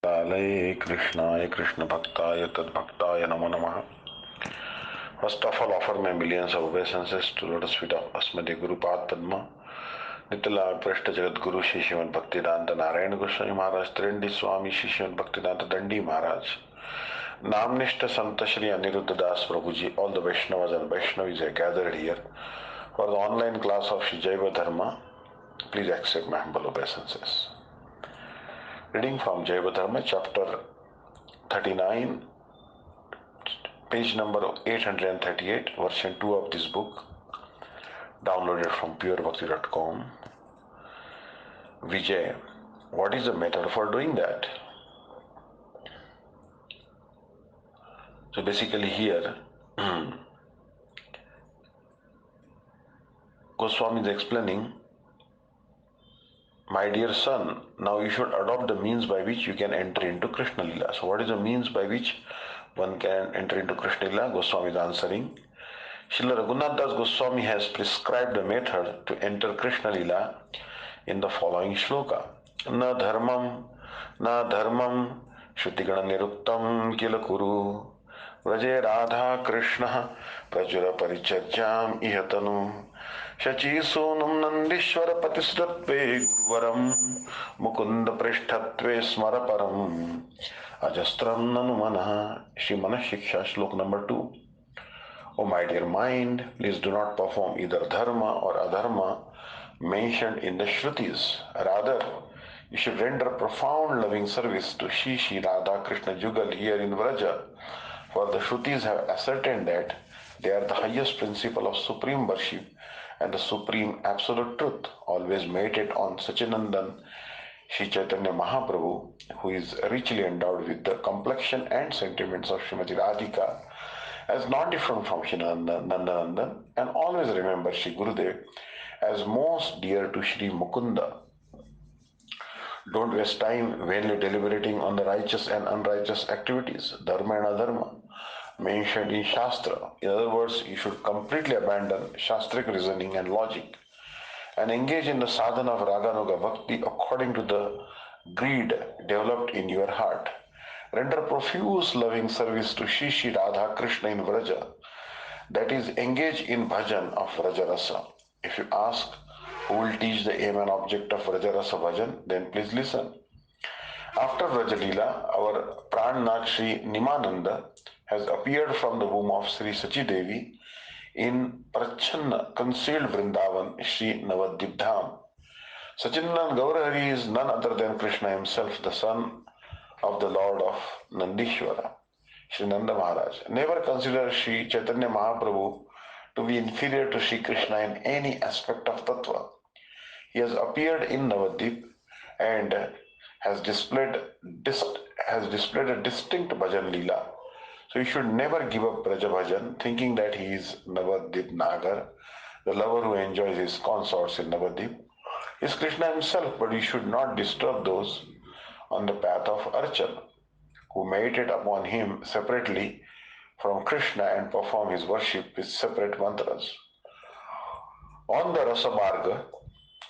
Hare Krishna, Krishna Bhaktaya Tad Bhaktaya Namo Namaha. First of all, offer my millions of obeisances to lotus feet of Asmati Guru Pad Padma, Nitila Prashta Jagat Guru Shri Srimad Bhaktivedanta Narayana Goswami Maharaj, Trindi Swami Shri Srimad Bhaktivedanta Dandi Maharaj, Namnishta Santa Shri Aniruddha Das Prabhuji, all the Vaishnavas and Vaishnavis are gathered here for the online class of Shri Jaiva Dharma. Please accept my humble obeisances. Reading from Jaiva Dharma, chapter 39, page number 838, version 2 of this book, downloaded from purebhakti.com. Vijay, what is the method for doing that? So basically here, Goswami is explaining, my dear son, now you should adopt the means by which you can enter into Krishna Lila. So what is the means by which one can enter into Krishna Lila? Goswami is answering, Srila Raghunath Das Goswami has prescribed a method to enter Krishna Lila in the following shloka. Na dharmam shrutigana niruktam kila kuru vraje radha krishna prajura parichajyam ihatanu shachi sonam nandishwara patisratve guruvaram mukunda prishthatve smaraparam ajastram nanumana. Shri Manas Shiksha, slok number 2. O my dear mind, please do not perform either dharma or adharma mentioned in the Shrutis. Rather, you should render profound loving service to Shri Radha Krishna Jugal here in Vraja, for the Shrutis have ascertained that they are the highest principle of supreme worship and the supreme absolute truth. Always meditate on Sachinandan Sri Chaitanya Mahaprabhu, who is richly endowed with the complexion and sentiments of Srimati Radhika, as not different from Shri Nandanandan, and always remember Shri Gurudev as most dear to Shri Mukunda. Don't waste time vainly deliberating on the righteous and unrighteous activities, dharma and adharma, mentioned in Shastra. In other words, you should completely abandon Shastric reasoning and logic and engage in the sadhana of Raganuga Bhakti according to the greed developed in your heart. Render profuse loving service to Shri Radha Krishna in Vraja, that is, engage in bhajan of Vrajarasa. If you ask who will teach the aim and object of Vrajarasa bhajan, then please listen. After Vrajalila, our Prannath Sri Nimananda has appeared from the womb of Sri Sachi Devi in Prachanna, concealed Vrindavan, Sri Navadvip Dham. Sachinandan Gaurahari is none other than Krishna himself, the son of the Lord of Nandishwara, Sri Nanda Maharaj. Never consider Sri Chaitanya Mahaprabhu to be inferior to Sri Krishna in any aspect of Tattva. He has appeared in Navadvip and has displayed a distinct bhajan leela. So you should never give up Braja Bhajan thinking that he is Navadvip Nagar, the lover who enjoys his consorts in Navadvip. He is Krishna himself, but you should not disturb those on the path of Archan, who meditate upon him separately from Krishna and perform his worship with separate mantras. On the Rasa Marga,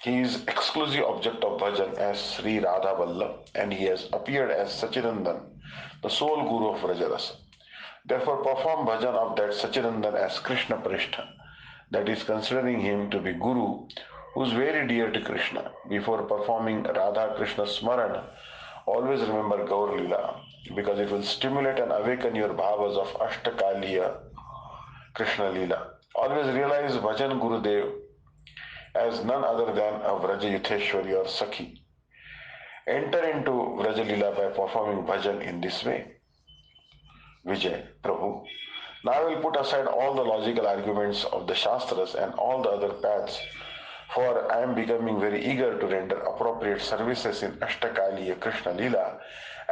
he is exclusive object of bhajan as Sri Radha Vallabh, and he has appeared as Sachinandan, the sole guru of Vrajarasa. Therefore, perform bhajan of that Sachinandan as Krishna Prishta, that is, considering him to be Guru, who is very dear to Krishna. Before performing Radha Krishna Smaran, always remember Gaur Lila, because it will stimulate and awaken your bhavas of Ashtakaliya Krishna Lila. Always realize Bhajan Gurudev as none other than a Vraja Yutheshwari or Sakhi. Enter into Vraja Lila by performing bhajan in this way. Vijay, Prabhu. Now I will put aside all the logical arguments of the Shastras and all the other paths, for I am becoming very eager to render appropriate services in Ashtakaliya Krishna Lila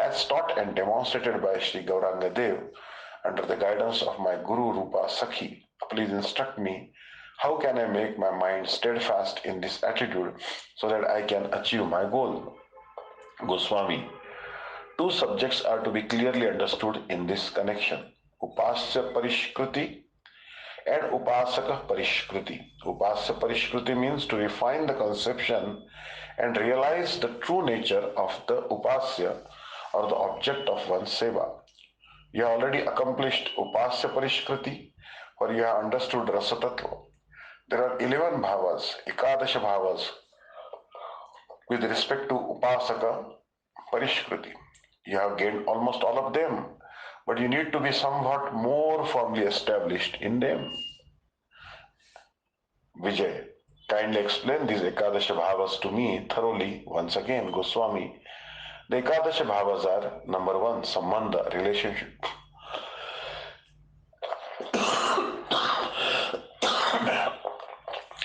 as taught and demonstrated by Sri Gauranga Dev under the guidance of my Guru Rupa Sakhi. Please instruct me, how can I make my mind steadfast in this attitude so that I can achieve my goal? Goswami, two subjects are to be clearly understood in this connection: Upasya Parishkruti and Upasaka Parishkruti. Upasya Parishkruti means to refine the conception and realize the true nature of the Upasya or the object of one's seva. You have already accomplished Upasya Parishkriti, or you have understood Rasa Tattva. There are 11 bhavas, Ekadasha bhavas, with respect to Upasaka Parishkriti. You have gained almost all of them, but you need to be somewhat more firmly established in them. Vijay, kindly explain these Ekadasha bhavas to me thoroughly once again, Goswami. The Ekadasha bhavas are number one, Sambandha, relationship.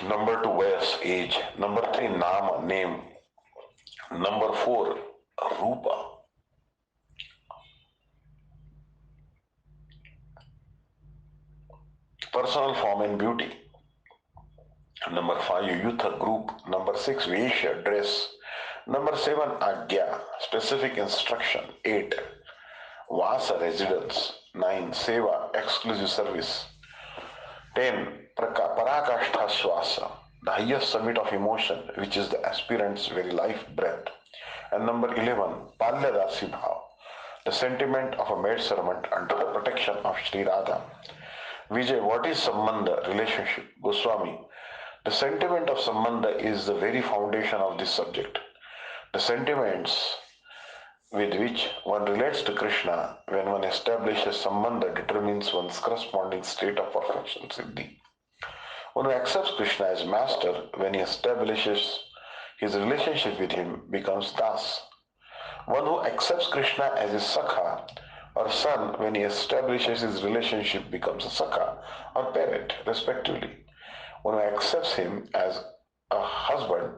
Number two, Vayas, age. Number three, Nama, name. Number four, Rupa. Personal form and beauty. Number five, Yutha, group. Number six, Vesha, dress. Number seven, Agya, specific instruction. 8, Vasa, residence. 9, Seva, exclusive service. 10, Parakashtha Swasa, the highest summit of emotion, which is the aspirant's very life breath. And number 11, Palyadasi Bhav, the sentiment of a maidservant under the protection of Sri Radha. Vijay, what is Sambandha, relationship? Goswami, the sentiment of Sambandha is the very foundation of this subject. The sentiments with which one relates to Krishna when one establishes Sambandha determines one's corresponding state of perfection, Siddhi. One who accepts Krishna as master when he establishes his relationship with him becomes Das. One who accepts Krishna as his Sakha or son when he establishes his relationship becomes a Sakha or parent, respectively. One who accepts him as a husband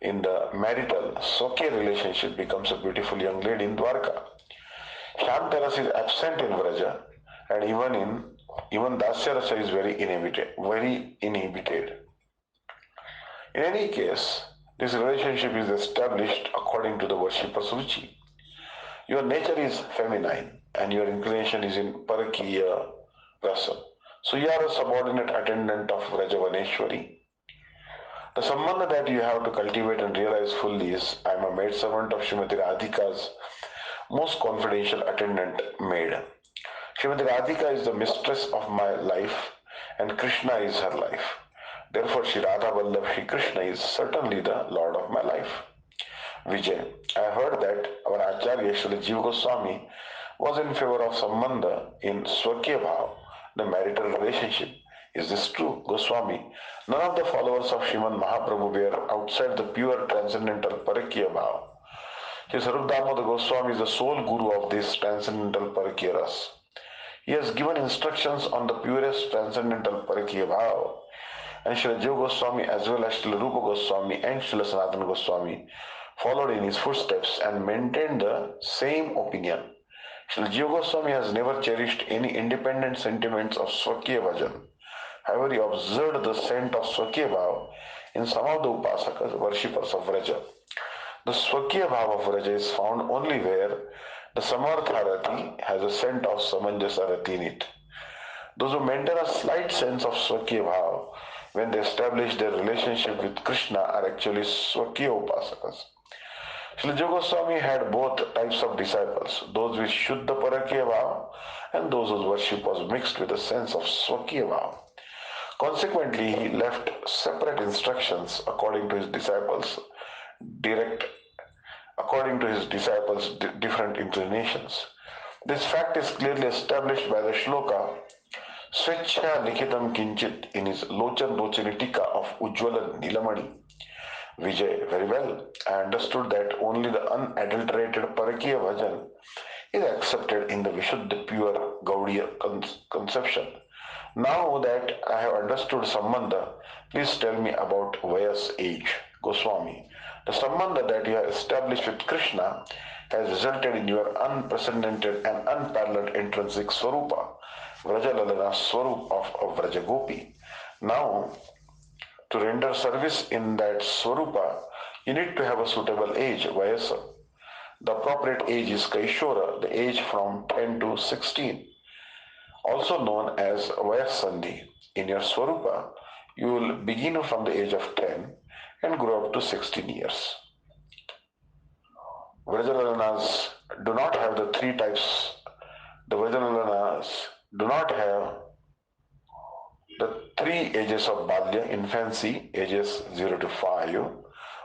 in the marital Swakya relationship becomes a beautiful young lady in Dwarka. Shantaras is absent in Vraja, and even Dasya Rasa is very inhibited. In any case, this relationship is established according to the worshipper's ruchi. Your nature is feminine and your inclination is in Parakiya Rasa. So you are a subordinate attendant of Vrajavaneshwari. The sambandha that you have to cultivate and realize fully is I am a maidservant of Srimati Radhika's most confidential attendant maid. Srimati Radhika is the mistress of my life and Krishna is her life. Therefore, Sri Radha Vallabh Sri Krishna is certainly the Lord of my life. Vijay, I heard that our Acharya Srila Jiva Goswami was in favor of Sambandha in Swakya Bhav, the marital relationship. Is this true, Goswami? None of the followers of Srimad Mahaprabhu were outside the pure transcendental Parakya Bhav. His Sarup Damodar Goswami is the sole guru of this transcendental Parakya Ras. He has given instructions on the purest transcendental Parakya Bhav. And Srila Jiva Goswami as well as Srila Rupa Goswami and Srila Sanatana Goswami followed in his footsteps and maintained the same opinion. Srila Jiva Goswami has never cherished any independent sentiments of Swakya Bhajan. However, he observed the scent of Swakya Bhav in some of the Upasakas, worshippers of Vraja. The Swakya Bhav of Vraja is found only where the Samartha Rati has a scent of Samanjasa Rati in it. Those who maintain a slight sense of Swakya Bhav when they establish their relationship with Krishna are actually Swakya Upasakas. Srila Jiva Goswami had both types of disciples, those with Shuddha Parakya Bhav and those whose worship was mixed with a sense of Swakya Bhav. Consequently, he left separate instructions different inclinations. This fact is clearly established by the shloka Swechha Likhitam Kinchit in his Lochan Lochani Tika of Ujjwala Nilamani. Vijay, very well. I understood that only the unadulterated Parakya Bhajan is accepted in the Vishuddha pure Gaudiya conception. Now that I have understood Sambandha, please tell me about Vayas age. Goswami, the Sambandha that you have established with Krishna has resulted in your unprecedented and unparalleled intrinsic Swarupa, Vrajalalana Swarup of Vrajagopi. Now, to render service in that Swarupa, you need to have a suitable age, Vayasa. The appropriate age is Kaishora, the age from 10 to 16. Also known as Vayasandhi. In your Swarupa, you will begin from the age of 10 and grow up to 16 years. Vrajalalas do not have the three types. The Vrajalalas do not have the three ages of Balya, infancy, ages 0 to 5,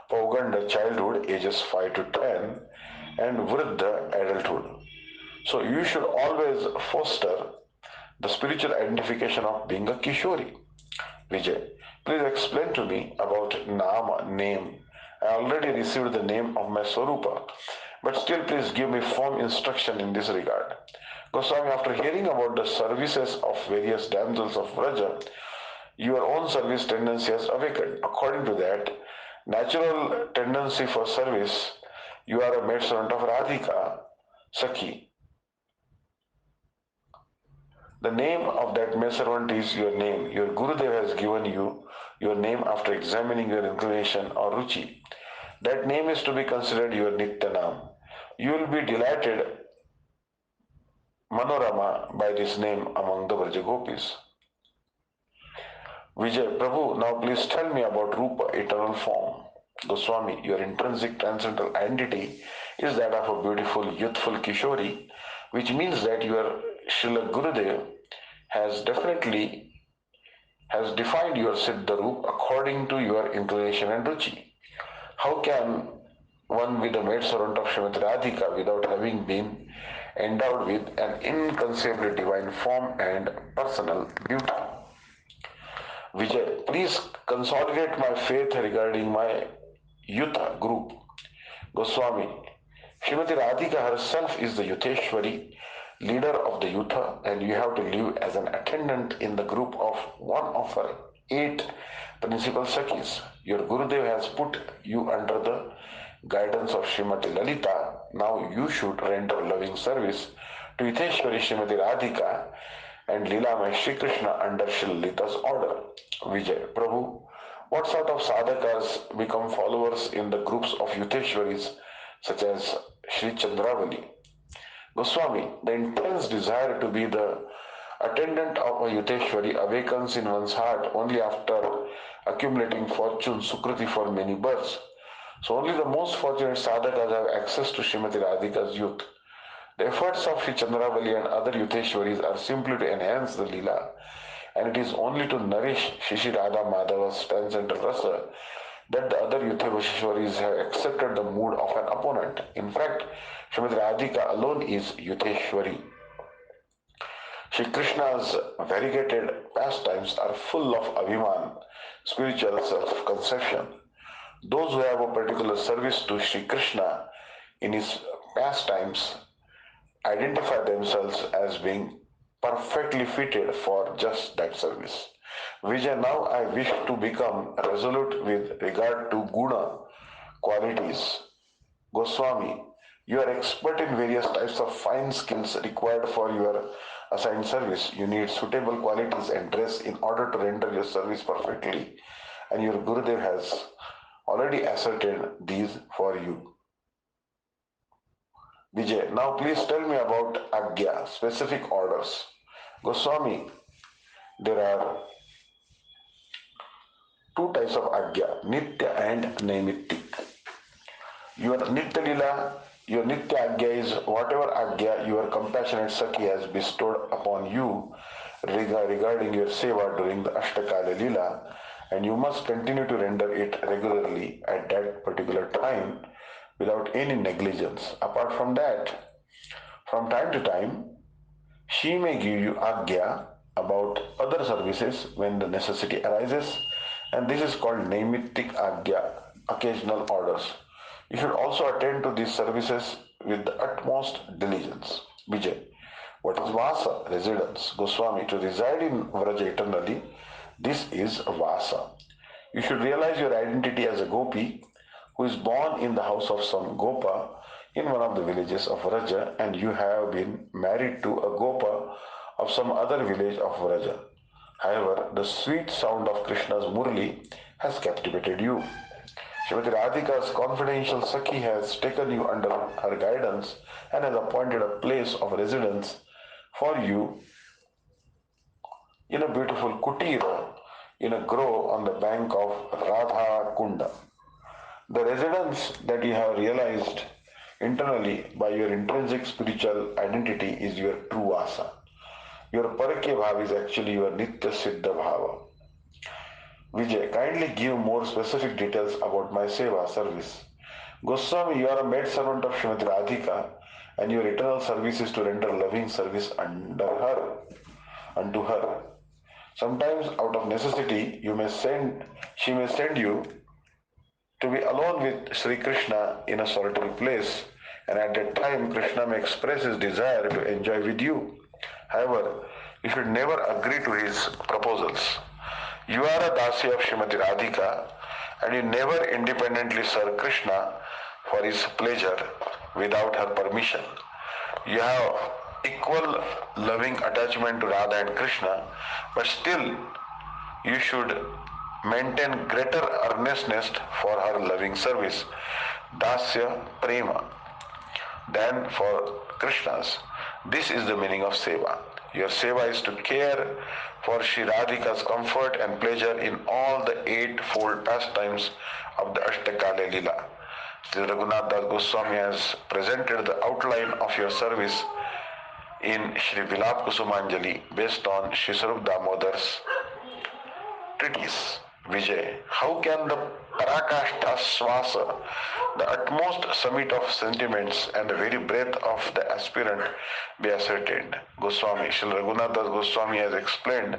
Pauganda, childhood, ages 5 to 10, and Vriddha, adulthood. So you should always foster the spiritual identification of being a Kishori. Vijay, please explain to me about Nama, name. I already received the name of my Swarupa, but still please give me firm instruction in this regard. Goswami, after hearing about the services of various damsels of Vraja, your own service tendency has awakened. According to that natural tendency for service, you are a maidservant of Radhika, Sakhi. The name of that maidservant is your name. Your Gurudev has given you your name after examining your inclination or ruchi. That name is to be considered your Nityanam. You will be delighted, Manorama, by this name among the Vraja Gopis. Vijay, Prabhu, now please tell me about Rupa, eternal form. Goswami, your intrinsic transcendental identity is that of a beautiful, youthful Kishori, which means that your Srila Gurudev has defined your Siddha Roop according to your inclination and ruchi. How can one be the maidservant of Srimati Radhika without having been endowed with an inconceivably divine form and personal beauty? Vijay, please consolidate my faith regarding my Yutha group. Goswami, Srimati Radhika herself is the Yutheshwari, leader of the Yutha, and you have to live as an attendant in the group of one of her 8 principal Sakhis. Your Gurudev has put you under the guidance of Srimati Lalita. Now you should render loving service to Yutheshwari Srimati Radhika and Leela Shri Krishna under Shri Lalita's order. Vijay, Prabhu, what sort of sadhakas become followers in the groups of Yutheshwaris such as Sri Chandravali? Goswami, the intense desire to be the attendant of a Yutheshwari awakens in one's heart only after accumulating fortune, Sukriti for many births. So only the most fortunate sadhakas have access to Srimati Radhika's youth. The efforts of Sri Chandravali and other Yutheshwaris are simply to enhance the Leela, and it is only to nourish Shishi Radha Madhava's transcendental rasa that the other Yutheshwaris have accepted the mood of an opponent. In fact, Srimati Radhika alone is Yutheshwari. Shri Krishna's variegated pastimes are full of abhiman, spiritual self-conception. Those who have a particular service to Shri Krishna in his pastimes identify themselves as being perfectly fitted for just that service. Vijay, now I wish to become resolute with regard to guna, qualities. Goswami, you are expert in various types of fine skills required for your assigned service. You need suitable qualities and dress in order to render your service perfectly, and your Gurudev has already ascertained these for you. Vijay, now please tell me about Agya, specific orders. Goswami, there are 2 types of Agya, Nitya and Naimittik. Your Nitya Lila, your Nitya Agya is whatever Agya your compassionate Sakhi has bestowed upon you regarding your Seva during the Ashtakala Lila, and you must continue to render it regularly at that particular time without any negligence. Apart from that, from time to time, she may give you Agya about other services when the necessity arises, and this is called Naimittik Agya, occasional orders. You should also attend to these services with the utmost diligence. Vijay, what is Vasa, residence? Goswami, to reside in Vraja eternally, this is Vasa. You should realize your identity as a gopi who is born in the house of some Gopa in one of the villages of Vraja, and you have been married to a Gopa of some other village of Vraja. However, the sweet sound of Krishna's Murli has captivated you. Srimati Radhika's confidential Sakhi has taken you under her guidance and has appointed a place of residence for you in a beautiful kutira in a grove on the bank of Radha Kunda. The residence that you have realized internally by your intrinsic spiritual identity is your true asa. Your parakya bhav is actually your nitya siddha bhava. Vijay, kindly give more specific details about my seva service. Goswami, you are a maid servant of Srimati Radhika, and your eternal service is to render loving service unto her. Sometimes, out of necessity, she may send you to be alone with Sri Krishna in a solitary place, and at that time, Krishna may express his desire to enjoy with you. However, you should never agree to his proposals. You are a dasi of Srimati Radhika, and you never independently serve Krishna for his pleasure without her permission. You have equal loving attachment to Radha and Krishna, but still you should maintain greater earnestness for her loving service, dasya prema, than for Krishna's. This is the meaning of seva. Your seva is to care for Sri Radhika's comfort and pleasure in all the eightfold pastimes of the Ashtakala Lila. Sri Raghunath Das Goswami has presented the outline of your service in Sri Vilap Kusumanjali based on Sri Sarup Damodar's treatise. Vijay, how can the Parakashta Swasa, the utmost summit of sentiments and the very breath of the aspirant, be ascertained? Goswami, Sri Raghunath Das Goswami has explained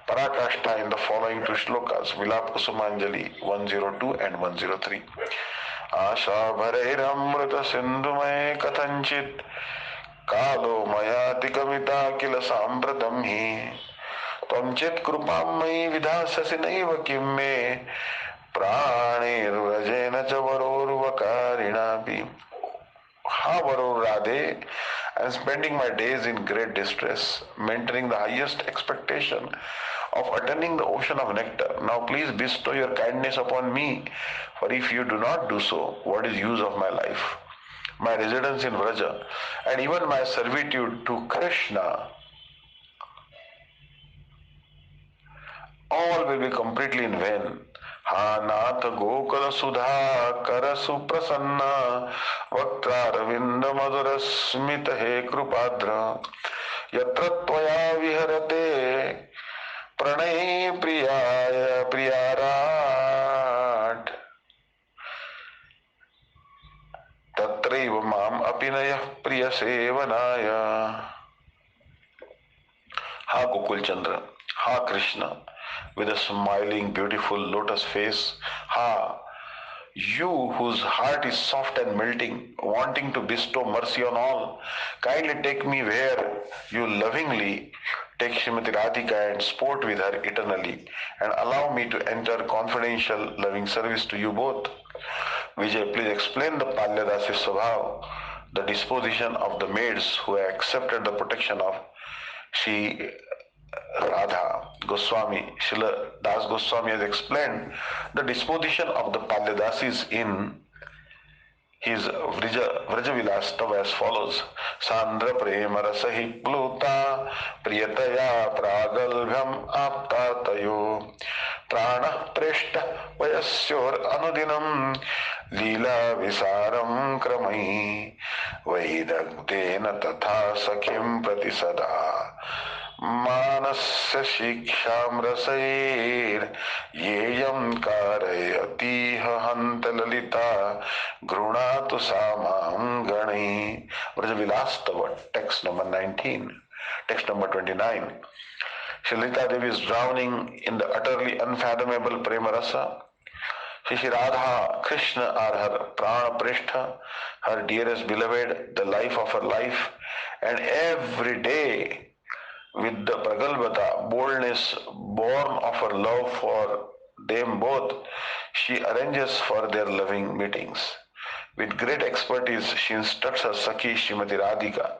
Parakashta in the following two shlokas, Vilap Kusumanjali 102 and 103. आशा भरैरमृत सिंधुमय कथंचित कालो मयातिगमिता किल सांप्रतम ही त्वंचित कृपां मयि विधास्यसि नैव किं मे प्राणैर्व्रजेन च वरोर्वकारिणापि. Ha Varor Radhe, I am spending my days in great distress, maintaining the highest expectation of attaining the ocean of nectar. Now please bestow your kindness upon me, for if you do not do so, what is use of my life? My residence in Vraja and even my servitude to Krishna, all will be completely in vain. हा नाथ गोकुल सुधा कर सुप्रसन्न वक्त्रारविंद मधुर स्मित हे कृपाद्र यत्र त्वया विहरते प्रणय प्रियाय प्रियाराट तत्रैव माम अपि नयः प्रिय सेवनाय. Ha Gokul Chandra, ha Krishna, with a smiling, beautiful lotus face. Ha, you whose heart is soft and melting, wanting to bestow mercy on all, kindly take me where you lovingly take Srimati Radhika and sport with her eternally, and allow me to enter confidential loving service to you both. Vijay, please explain the Palyadasi Swabhav, the disposition of the maids who have accepted the protection of Sri Radha. Goswami, Srila Das Goswami has explained the disposition of the Palyadasis in his Vrajavilas Tava as follows. Sandra prema rasahi pluta priyataya pragalbhyam aptatayo prana preshta vayasyor anudinam lila visaram kramai vaidagdena tatha sakhim pratisada मानस्य शिक्षां रसैर् येयं कारयतीह हन्त ललिता गृणातु सा मां गणैः. Vrajavilastav, text number 19. Text number 29. Sri Lalita Devi is drowning in the utterly unfathomable prema rasa. Shri Radha, Krishna are her prana prishtha, her dearest beloved, the life of her life, and every day with the pragalbhata, boldness born of her love for them both, she arranges for their loving meetings. With great expertise, she instructs her Sakhi Srimati Radhika,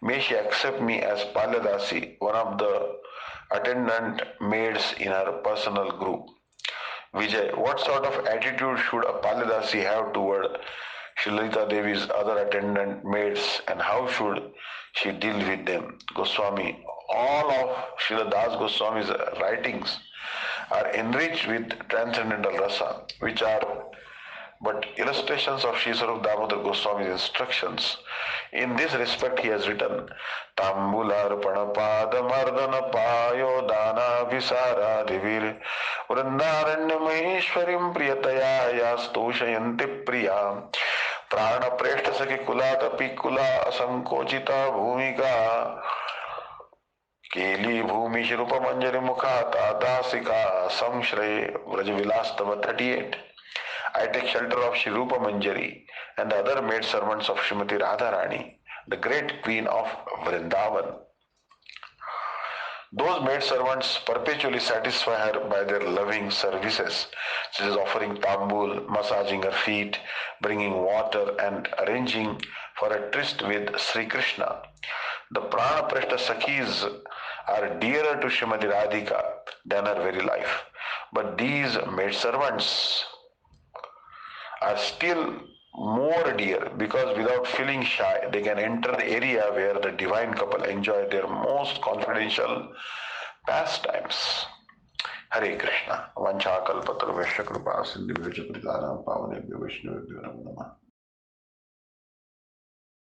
may she accept me as Palyadasi, one of the attendant maids in her personal group. Vijay, what sort of attitude should a Palyadasi have toward Sri Lalita Devi's other attendant maids, and how should she deal with them? Goswami, all of Srila Das Goswami's writings are enriched with transcendental rasa, which are but illustrations of Sri Sarup Damodar Goswami's instructions. In this respect, he has written, Tambularpana Padamardana Payo Dana Visara Divir Vrindaranya Maheshwarim Priyataya Yastoshayanti Priya Prana Preshta Saki Kula Tapi Kula Asankochita Bhumika केली भूमि रूप मंजरी मुखाता दासिका samshray Vrajvilastava 38. I take shelter of Shri Rupa Manjari and the other maid servants of Srimati Radharani, the great queen of Vrindavan. Those maid servants perpetually satisfy her by their loving services, such as offering tambul, massaging her feet, bringing water, and arranging for a tryst with Sri Krishna. The Pranaprashta Sakhis are dearer to Srimati Radhika than her very life. But these maid servants are still more dear because without feeling shy, they can enter the area where the divine couple enjoy their most confidential pastimes. Hare Krishna. Vancha kalpatarvesha kripa sindhivyo pritana pavane vishnu namo namah.